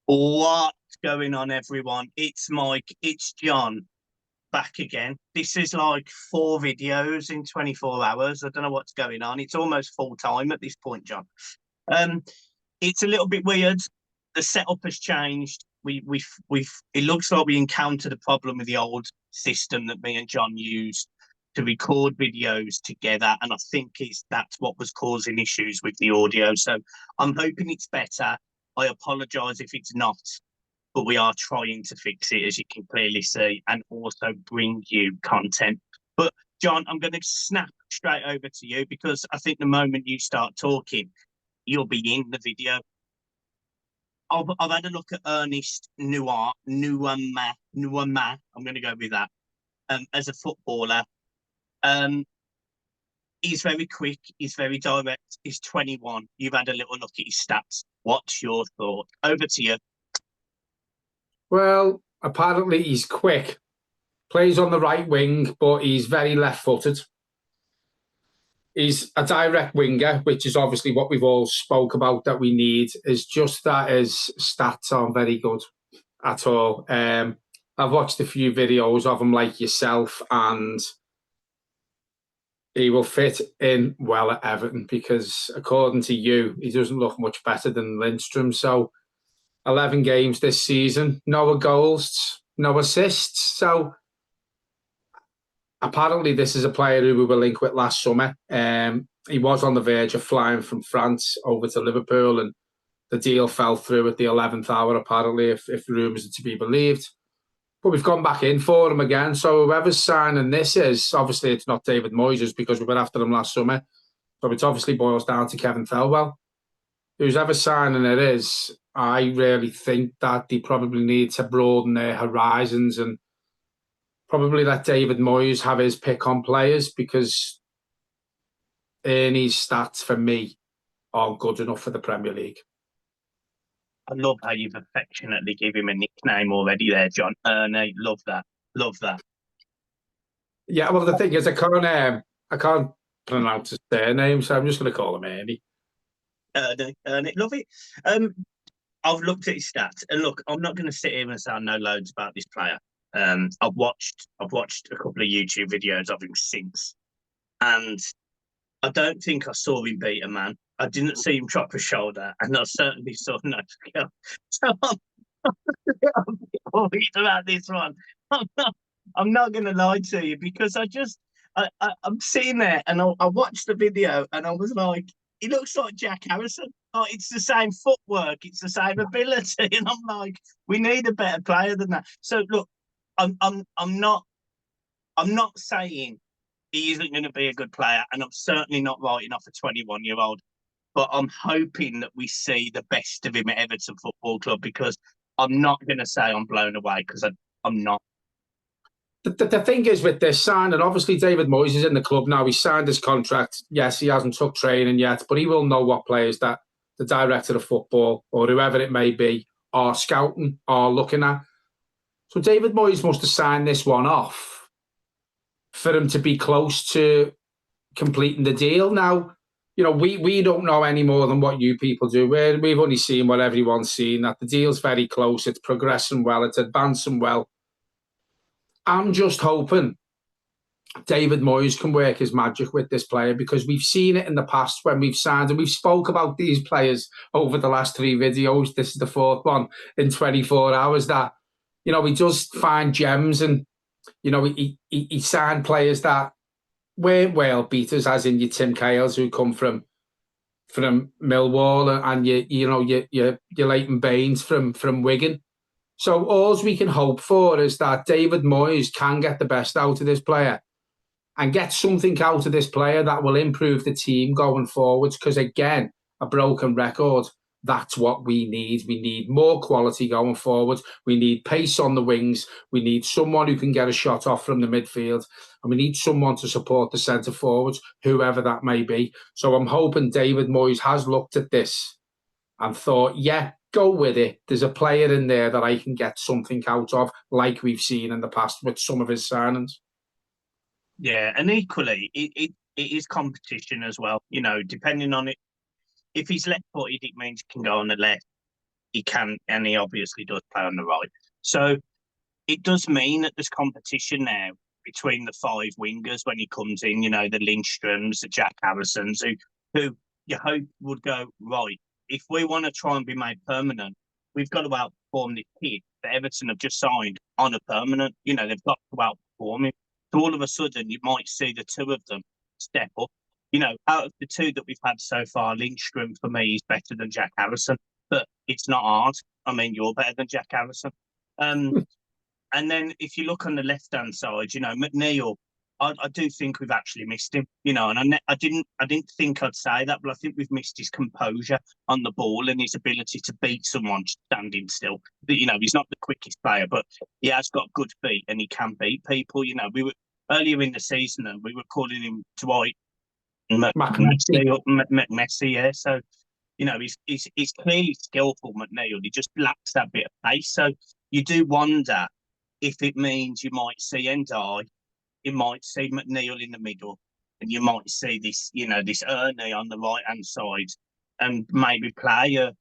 What's going on, everyone? It's Mike, it's John, back again. This is like 4 videos in 24 hours. I don't know what's going on. It's almost full time at this point, John. It's a little bit weird. The setup has changed. It looks like we encountered a problem with the old system that me and John used to record videos together, and I think that's what was causing issues with the audio. So I'm hoping it's better. I apologise if it's not, but we are trying to fix it, as you can clearly see, and also bring you content. But John, I'm going to snap straight over to you, because I think the moment you start talking, you'll be in the video. I've had a look at Ernest Nuamah. I'm going to go with that. As a footballer, he's very quick. He's very direct. He's 21. You've had a little look at his stats. What's your thought? Over to you. Well, apparently he's quick. Plays on the right wing, but he's very left-footed. He's a direct winger, which is obviously what we've all spoke about that we need. Is just that his stats aren't very good at all. I've watched a few videos of him like yourself, and he will fit in well at Everton, because according to you, he doesn't look much better than Lindstrom. So 11 games this season, no goals, no assists. So apparently this is a player who we were linked with last summer. He was on the verge of flying from France over to Liverpool, and the deal fell through at the 11th hour, apparently, if rumours are to be believed. But we've gone back in for him again. So whoever's signing this is, obviously it's not David Moyes, because we went after him last summer. So it obviously boils down to Kevin Thelwell. Who's ever signing it is, I really think that they probably need to broaden their horizons and probably let David Moyes have his pick on players, because Ernie's stats for me aren't good enough for the Premier League. I love how you've affectionately given him a nickname already there, John. Ernie, love that. Love that. Yeah, well, the thing is, I can't pronounce his surname, so I'm just going to call him Ernie. Ernie, love it. I've looked at his stats, and look, I'm not going to sit here and say I know loads about this player. I've watched a couple of YouTube videos of him since, and I don't think I saw him beat a man. I didn't see him drop a shoulder, and I certainly saw no skill. So I'm worried about this one. I'm not going to lie to you, because I'm sitting there and I watched the video and I was like, he looks like Jack Harrison. Oh, it's the same footwork, it's the same ability, and I'm like, we need a better player than that. So look, I'm not saying he isn't going to be a good player, and I'm certainly not writing off a 21-year-old. But I'm hoping that we see the best of him at Everton Football Club, because I'm not going to say I'm blown away, because I'm not. The thing is with this signing, obviously David Moyes is in the club now. He signed his contract. Yes, he hasn't took training yet, but he will know what players that the director of football or whoever it may be are scouting, are looking at. So David Moyes must have signed this one off for him to be close to completing the deal. Now, you know, we don't know any more than what you people do. We've only seen what everyone's seen, that the deal's very close, it's progressing well, it's advancing well. I'm just hoping David Moyes can work his magic with this player, because we've seen it in the past when we've signed, and we've spoke about these players over the last 3 videos. This is the 4th one in 24 hours, that, you know, he just find gems, and, you know, he signed players that weren't world beaters, as in your Tim Cahales, who come from Millwall, and your Leighton Baines from Wigan. So all we can hope for is that David Moyes can get the best out of this player and get something out of this player that will improve the team going forwards. Because again, a broken record, that's what we need. We need more quality going forward. We need pace on the wings. We need someone who can get a shot off from the midfield. And we need someone to support the centre forwards, whoever that may be. So I'm hoping David Moyes has looked at this and thought, yeah, go with it. There's a player in there that I can get something out of, like we've seen in the past with some of his signings. Yeah, and equally, it is competition as well. You know, depending on it, if he's left-footed, it means he can go on the left. he can, and he obviously does play on the right. So it does mean that there's competition now between the 5 wingers when he comes in. You know, the Lindstroms, the Jack Harrisons, who you hope would go right. If we want to try and be made permanent, we've got to outperform this kid that Everton have just signed on a permanent. You know, they've got to outperform him. So all of a sudden, you might see the 2 of them step up. You know, out of the 2 that we've had so far, Lindstrom for me is better than Jack Harrison, but it's not hard. I mean, you're better than Jack Harrison. And then if you look on the left-hand side, you know, McNeil, I do think we've actually missed him, you know, and I didn't think I'd say that, but I think we've missed his composure on the ball and his ability to beat someone standing still. But, you know, he's not the quickest player, but he has got good feet and he can beat people. You know, we were earlier in the season and we were calling him Dwight McMessi, yeah. So, you know, he's clearly skillful, McNeil. He just lacks that bit of pace. So you do wonder if it means you might see Endai, you might see McNeil in the middle, and you might see this, you know, this Ernie on the right hand side, and maybe play a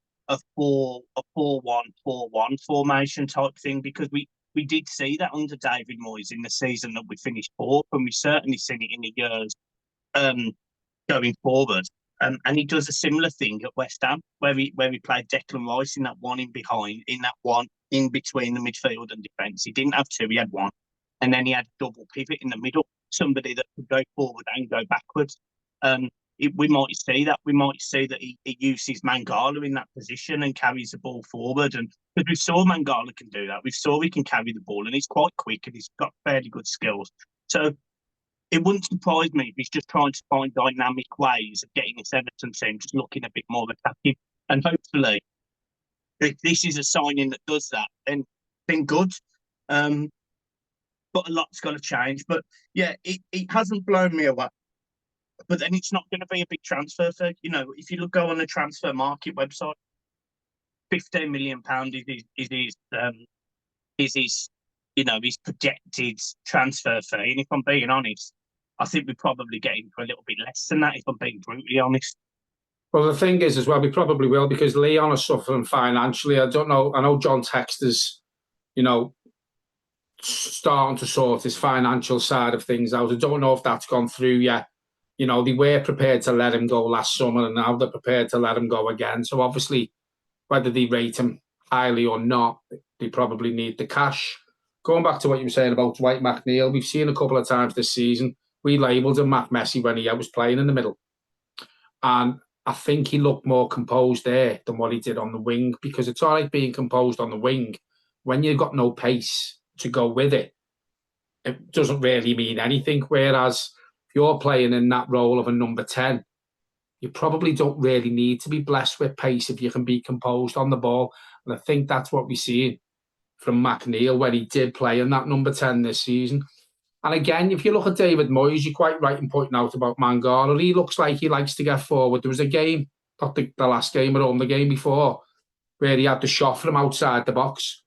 4-1-4-1 formation type thing, because we did see that under David Moyes in the season that we finished 4th, and we've certainly seen it in the years going forward. And he does a similar thing at West Ham, where he played Declan Rice in that one in between the midfield and defence. He didn't have 2, he had 1. And then he had double pivot in the middle, somebody that could go forward and go backwards. We might see that. We might see that he uses Mangala in that position and carries the ball forward. And because we saw Mangala can do that. We saw he can carry the ball, and he's quite quick and he's got fairly good skills. So it wouldn't surprise me if he's just trying to find dynamic ways of getting this Everton team just looking a bit more attacking. And hopefully, if this is a signing that does that, then good. But a lot's got to change. But yeah, it hasn't blown me away. But then it's not going to be a big transfer fee. You know, if you go on the transfer market website, £15 million is his projected transfer fee. And if I'm being honest, I think we probably get him for a little bit less than that, if I'm being brutally honest. Well, the thing is as well, we probably will, because Lyon are suffering financially. I don't know. I know John Texter's, you know, starting to sort his financial side of things out. I don't know if that's gone through yet. You know, they were prepared to let him go last summer, and now they're prepared to let him go again. So obviously, whether they rate him highly or not, they probably need the cash. Going back to what you were saying about Dwight McNeil, we've seen a couple of times this season, we labelled him Matt Messi when he was playing in the middle. And I think he looked more composed there than what he did on the wing, because it's all right being composed on the wing. When you've got no pace to go with it, it doesn't really mean anything. Whereas if you're playing in that role of a number 10, you probably don't really need to be blessed with pace if you can be composed on the ball. And I think that's what we're seeing from McNeil when he did play in that number 10 this season. And again, if you look at David Moyes, you're quite right in pointing out about Mangala. He looks like he likes to get forward. There was a game, not the last game at home, the game before, where he had the shot from outside the box,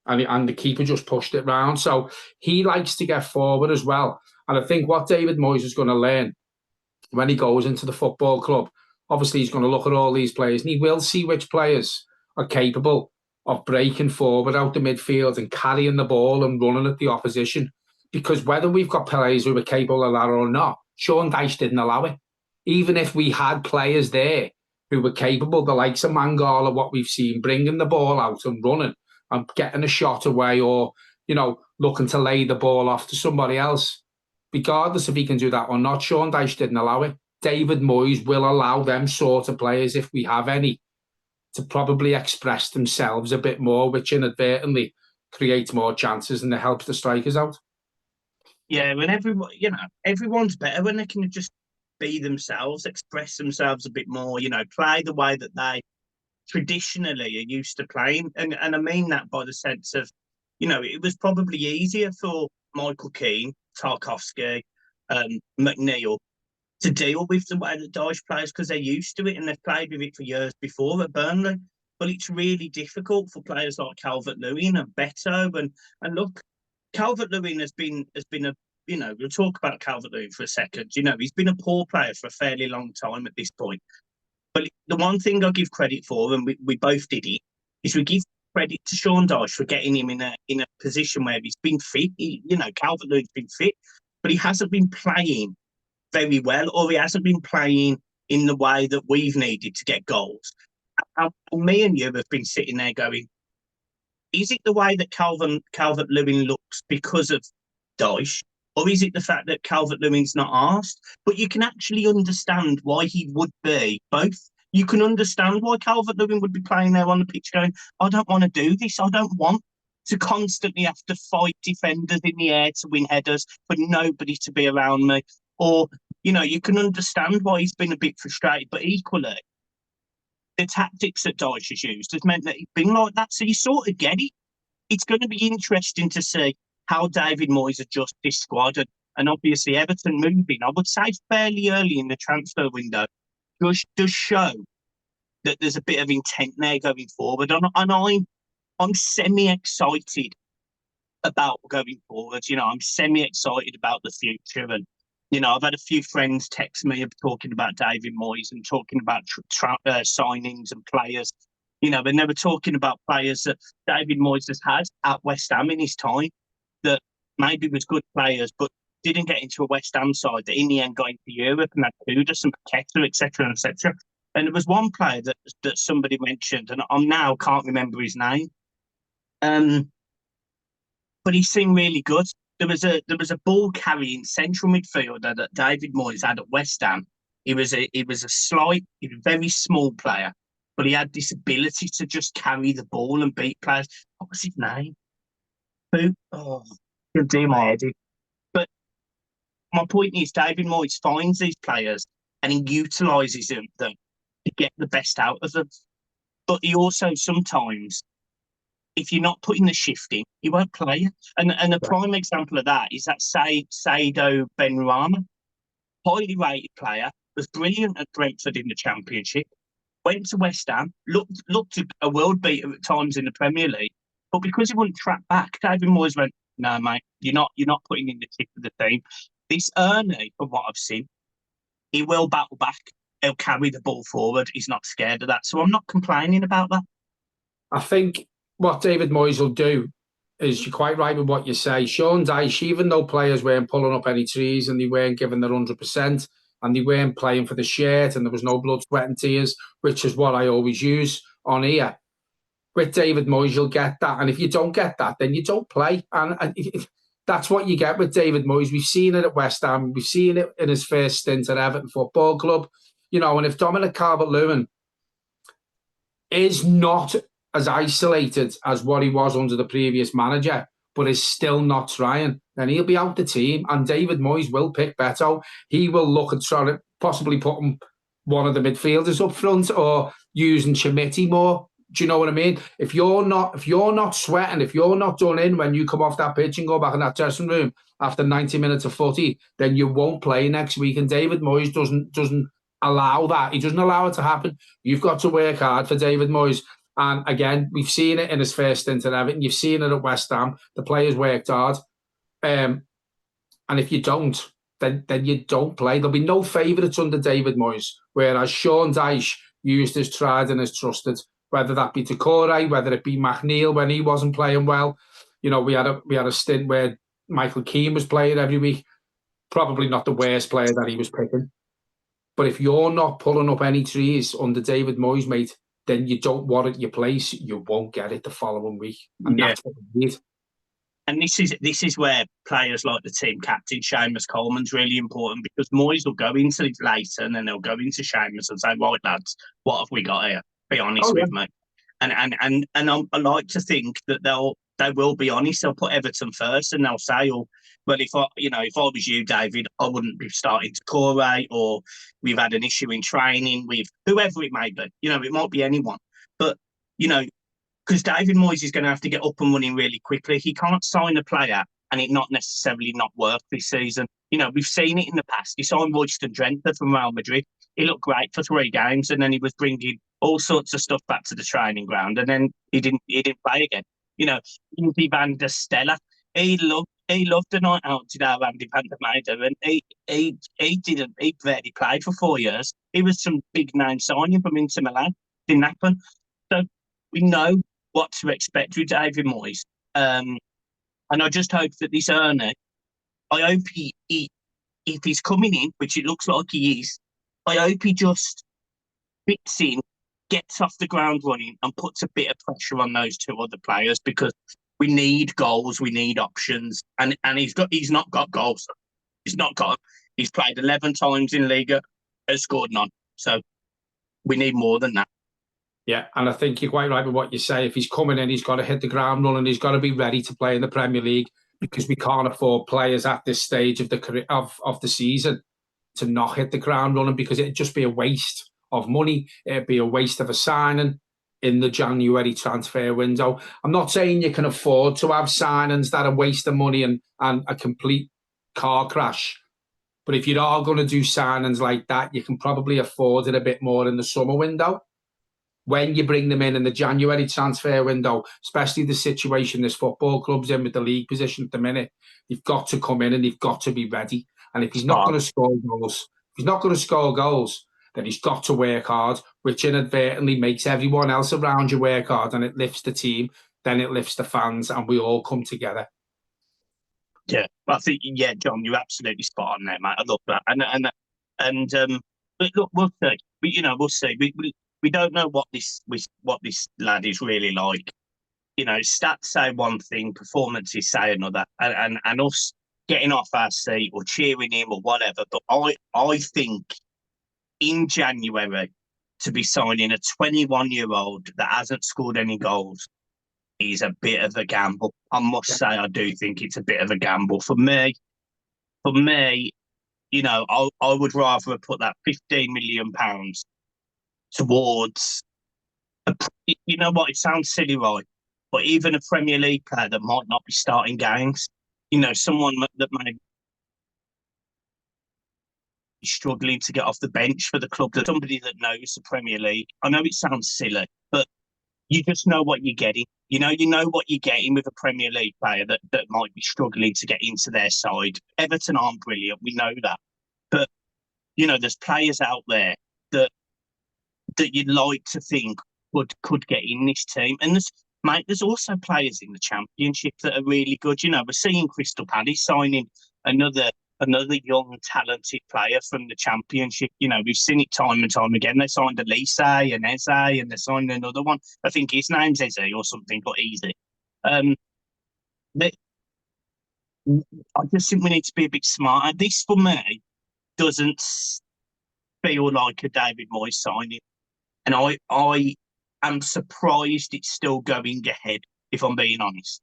and the keeper just pushed it round. So he likes to get forward as well. And I think what David Moyes is going to learn when he goes into the football club, obviously he's going to look at all these players and he will see which players are capable of breaking forward out the midfield and carrying the ball and running at the opposition. Because whether we've got players who are capable of that or not, Sean Dyche didn't allow it. Even if we had players there who were capable, the likes of Mangala, what we've seen, bringing the ball out and running and getting a shot away, or, you know, looking to lay the ball off to somebody else, regardless if he can do that or not, Sean Dyche didn't allow it. David Moyes will allow them sort of players, if we have any, to probably express themselves a bit more, which inadvertently creates more chances and it helps the strikers out. Yeah, when everyone's better when they can just be themselves, express themselves a bit more, you know, play the way that they traditionally are used to playing. And I mean that by the sense of, you know, it was probably easier for Michael Keane, Tarkowski, McNeil to deal with the way that Dyche plays, because they're used to it and they've played with it for years before at Burnley. But it's really difficult for players like Calvert-Lewin and Beto. And look, Calvert-Lewin has been a, you know, we'll talk about Calvert-Lewin for a second. You know, he's been a poor player for a fairly long time at this point. But the one thing I give credit for, and we both did it, is we give credit to Sean Dyche for getting him in a position where he's been fit. Calvert-Lewin's been fit, but he hasn't been playing very well, or he hasn't been playing in the way that we've needed to get goals. And me and you have been sitting there going, is it the way that Calvert-Lewin looks because of Dyche, or is it the fact that Calvert-Lewin's not asked? But you can actually understand why he would be both. You can understand why Calvert-Lewin would be playing there on the pitch going, I don't want to do this. I don't want to constantly have to fight defenders in the air to win headers for nobody to be around me. Or, you can understand why he's been a bit frustrated, but equally, the tactics that Dyche has used has meant that he's been like that. So you sort of get it. It's going to be interesting to see how David Moyes adjusts this squad. And obviously, Everton moving, I would say fairly early in the transfer window, does show that there's a bit of intent there going forward. And I'm semi-excited about going forward. I'm semi-excited about the future. And, I've had a few friends text me talking about David Moyes and talking about signings and players. And they were talking about players that David Moyes has had at West Ham in his time that maybe was good players, but didn't get into a West Ham side that in the end got into Europe and had Kudus and Paqueta, etc., etc. And there was one player that somebody mentioned, and I now can't remember his name. But he seemed really good. There was a ball carrying central midfielder that David Moyes had at West Ham. He was a very small player, but he had this ability to just carry the ball and beat players. What was his name? Who? Oh, he'll do my head in. But my point is, David Moyes finds these players and he utilises them to get the best out of them. But he also sometimes, if you're not putting the shift in, you won't play it. And a prime example of that is that Saido Benrahma, highly rated player, was brilliant at Brentford in the Championship, went to West Ham, looked a world beater at times in the Premier League, but because he wouldn't track back, David Moyes went, no, mate, you're not putting in the tip of the team. This Ernest, from what I've seen, he will battle back. He'll carry the ball forward. He's not scared of that. So I'm not complaining about that. I think what David Moyes will do is, you're quite right with what you say. Sean Dyche, even though players weren't pulling up any trees and they weren't giving their 100% and they weren't playing for the shirt and there was no blood, sweat and tears, which is what I always use on here, with David Moyes, you'll get that. And if you don't get that, then you don't play. And that's what you get with David Moyes. We've seen it at West Ham. We've seen it in his first stint at Everton Football Club. And if Dominic Calvert-Lewin is not as isolated as what he was under the previous manager, but is still not trying, then he'll be out the team. And David Moyes will pick Beto. He will look at trying to possibly put one of the midfielders up front or using Chimiti more. Do you know what I mean? If you're not sweating, if you're not done in when you come off that pitch and go back in that dressing room after 90 minutes of footy, then you won't play next week. And David Moyes doesn't allow that. He doesn't allow it to happen. You've got to work hard for David Moyes. And again, we've seen it in his first stint at Everton. You've seen it at West Ham. The players worked hard. And if you don't, then you don't play. There'll be no favourites under David Moyes. Whereas Sean Dyche used his tried and his trusted, whether that be Decore, whether it be McNeil when he wasn't playing well. We had a stint where Michael Keane was playing every week. Probably not the worst player that he was picking. But if you're not pulling up any trees under David Moyes, mate, then you don't warrant your place. You won't get it the following week. And that's what we need. And this is where players like the team captain, Seamus Coleman's really important, because Moyes will go into Leighton and they'll go into Seamus and say, right, lads, what have we got here? Be honest with me. And I like to think that they will be honest. They'll put Everton first and they'll say, well, if I was you, David, I wouldn't be starting Decore, or we've had an issue in training with whoever it may be. It might be anyone. But, because David Moyes is going to have to get up and running really quickly. He can't sign a player and it not necessarily not work this season. We've seen it in the past. He signed Royston Drenthe from Real Madrid. He looked great for 3 games, and then he was bringing all sorts of stuff back to the training ground, and then he didn't play again. Indy van der Stella, he loved the night out to our Andy van der Meijden, and he barely played for 4 years. He was some big name signing from Inter Milan. Didn't happen. So we know what to expect with David Moyes. And I just hope that this Ernest, I hope he, if he's coming in, which it looks like he is, I hope he just fits in, gets off the ground running, and puts a bit of pressure on those two other players, because we need goals, we need options, and he's not got goals. He's not got. He's played 11 times in Liga, has scored none. So we need more than that. Yeah, and I think you're quite right with what you say. If he's coming in, he's got to hit the ground running. He's got to be ready to play in the Premier League, because we can't afford players at this stage of the career, of the season to not hit the ground running, because it'd just be a waste of money. It'd be a waste of a signing in the January transfer window. I'm not saying you can afford to have signings that are waste of money and a complete car crash. But if you are going to do signings like that, you can probably afford it a bit more in the summer window. When you bring them in the January transfer window, especially the situation this football club's in with the league position at the minute, they've got to come in and they've got to be ready. And if he's not going to score goals, then he's got to work hard, which inadvertently makes everyone else around you work hard, and it lifts the team, then it lifts the fans, and we all come together. Yeah, I think, yeah, John, you're absolutely spot on there, mate. I love that. And but look, we'll see. We'll see. We don't know what this lad is really like. Stats say one thing, performances say another, and us getting off our seat or cheering him or whatever. But I think in January to be signing a 21-year-old that hasn't scored any goals is a bit of a gamble. I must say, I do think it's a bit of a gamble for me. I would rather have put that £15 million towards, you know what, it sounds silly, right? But even a Premier League player that might not be starting games, someone that might be struggling to get off the bench for the club, that somebody that knows the Premier League. I know it sounds silly, but you just know what you're getting. You know what you're getting with a Premier League player that might be struggling to get into their side. Everton aren't brilliant, we know that. But, there's players out there that you'd like to think could get in this team. And there's also players in the Championship that are really good. We're seeing Crystal Palace signing another young, talented player from the Championship. We've seen it time and time again. They signed Elise and Eze, and they signed another one. I think his name's Eze or something, but easy. I just think we need to be a bit smarter. This, for me, doesn't feel like a David Moyes signing. And I am surprised it's still going ahead, if I'm being honest.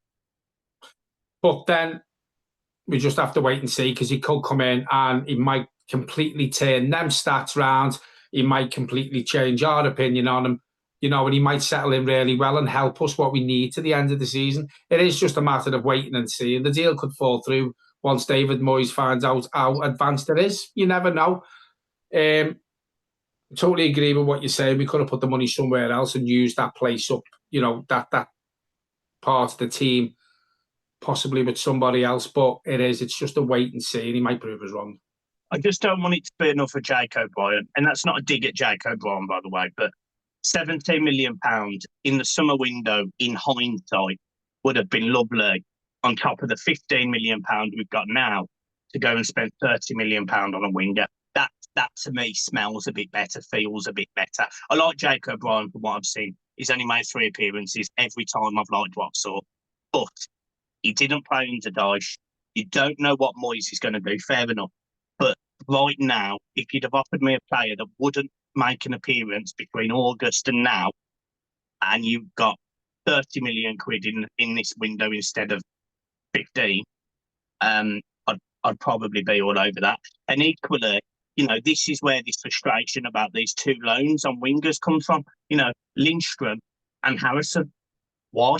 But then we just have to wait and see, because he could come in and he might completely turn them stats round. He might completely change our opinion on him, and he might settle in really well and help us what we need to the end of the season. It is just a matter of waiting and seeing. The deal could fall through once David Moyes finds out how advanced it is. You never know. Totally agree with what you're saying. We could have put the money somewhere else and used that place up, that part of the team, possibly with somebody else. But it's just a wait and see, and he might prove us wrong. I just don't want it to be enough for Jake O'Brien. And that's not a dig at Jake O'Brien, by the way, but £17 million in the summer window, in hindsight, would have been lovely on top of the £15 million we've got now to go and spend £30 million on a winger. That to me smells a bit better, feels a bit better. I like Jake O'Brien from what I've seen. He's only made 3 appearances. Every time I've liked what I saw. But he didn't play under Dyche. You don't know what Moyes is going to do, fair enough. But right now, if you'd have offered me a player that wouldn't make an appearance between August and now, and you've got 30 million quid in this window instead of 15, I'd probably be all over that. And equally, this is where this frustration about these 2 loans on wingers comes from. Lindstrom and Harrison. Why?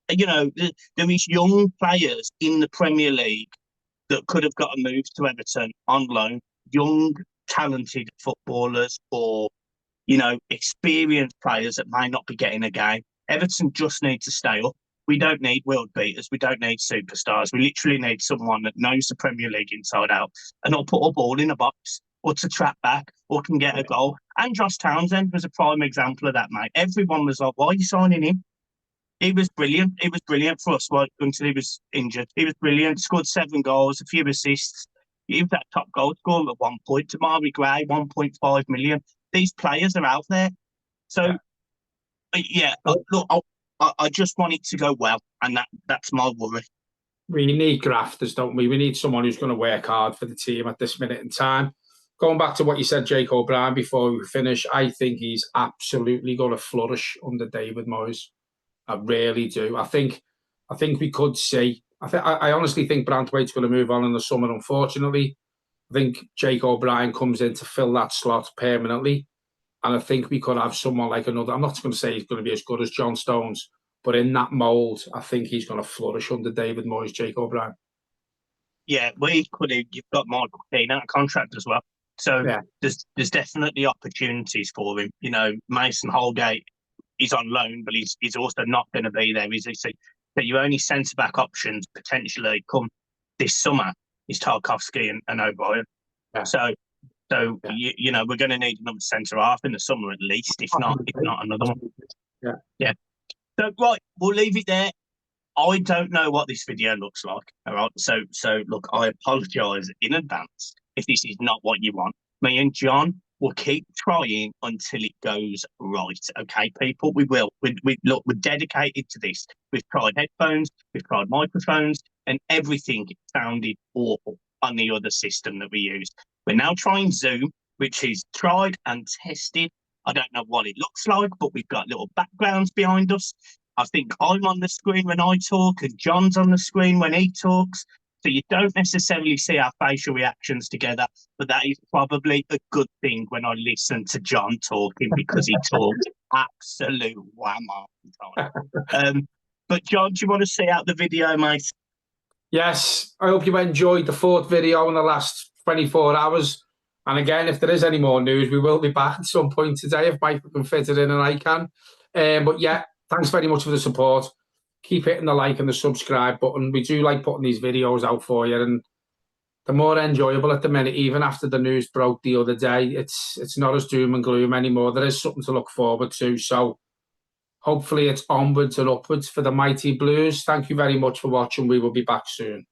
There is young players in the Premier League that could have got a move to Everton on loan. Young, talented footballers, or experienced players that may not be getting a game. Everton just need to stay up. We don't need world beaters. We don't need superstars. We literally need someone that knows the Premier League inside out and will put a ball in a box, or to trap back, or can get a goal. Andros Townsend was a prime example of that, mate. Everyone was like, why are you signing him? He was brilliant. He was brilliant for us until he was injured. He was brilliant. Scored 7 goals, a few assists. He was that top goal scorer at one point. Tamari Gray, 1.5 million. These players are out there. So, look, I just want it to go well, and that's my worry. We need grafters, don't we? We need someone who's going to work hard for the team at this minute in time. Going back to what you said, Jake O'Brien, before we finish, I think he's absolutely going to flourish under David Moyes. I really do. I think we could see. I honestly think Branthwaite's going to move on in the summer. Unfortunately, I think Jake O'Brien comes in to fill that slot permanently, and I think we could have someone like another. I'm not going to say he's going to be as good as John Stones, but in that mould, I think he's going to flourish under David Moyes, Jake O'Brien. Yeah, we could. You've got Michael Keane out of contract as well, so there's definitely opportunities for him. You know, Mason Holgate. He's on loan, but he's also not going to be there, is he? So your only centre-back options potentially come this summer is Tarkowski and O'Brien. Yeah. So you know, we're going to need another centre-half in the summer at least, if not another one. Yeah. So, right, we'll leave it there. I don't know what this video looks like, all right? So look, I apologise in advance if this is not what you want. Me and John will keep trying until it goes right. Okay, people, we will. Look, we're dedicated to this. We've tried headphones, we've tried microphones, and everything sounded awful on the other system that we used. We're now trying Zoom, which is tried and tested. I don't know what it looks like, but we've got little backgrounds behind us. I think I'm on the screen when I talk, and John's on the screen when he talks. So you don't necessarily see our facial reactions together, but that is probably a good thing when I listen to John talking, because he talks absolute whammer. But John, do you want to see out the video, mate? Yes, I hope you enjoyed the 4th video in the last 24 hours. And again, if there is any more news, we will be back at some point today if Michael can fit it in and I can. But yeah, thanks very much for the support. Keep hitting the like and the subscribe button. We do like putting these videos out for you, and they're more enjoyable at the minute. Even after the news broke the other day, it's not as doom and gloom anymore. There is something to look forward to. So hopefully it's onwards and upwards for the Mighty Blues. Thank you very much for watching. We will be back soon.